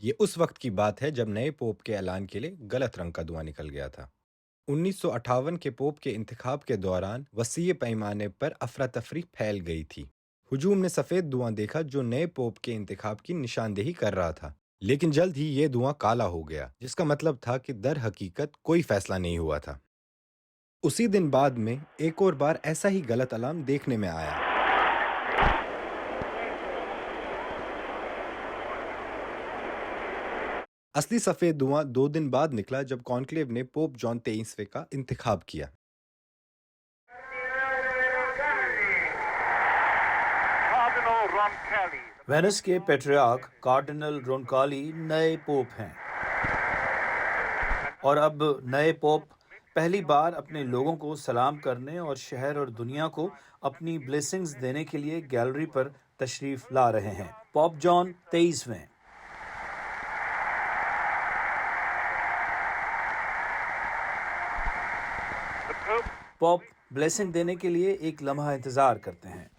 ये उस वक्त की बात है जब नए पोप के ऐलान के लिए गलत रंग का धुआं निकल गया था। 1958 के पोप के इंतखाब के दौरान वसीय पैमाने पर अफरा तफरी फैल गई थी। हुजूम ने सफेद धुआं देखा जो नए पोप के इंतखाब की निशानदेही कर रहा था, लेकिन जल्द ही ये धुआं काला हो गया, जिसका मतलब था कि दर हकीकत कोई फैसला नहीं हुआ था। उसी दिन बाद में एक और बार ऐसा ही गलत अलार्म देखने में आया। असली सफेद धुआं 2 दिन बाद निकला जब कॉन्क्लेव ने पोप जॉन 23वें का इंतखाब किया। वेनिस के पेट्रियार्क कार्डिनल रोनकाली नए पोप हैं और अब नए पोप पहली बार अपने लोगों को सलाम करने और शहर और दुनिया को अपनी ब्लेसिंग्स देने के लिए गैलरी पर तशरीफ ला रहे हैं। पोप जॉन 23वें। पोप ब्लेसिंग देने के लिए एक लम्हा इंतजार करते हैं।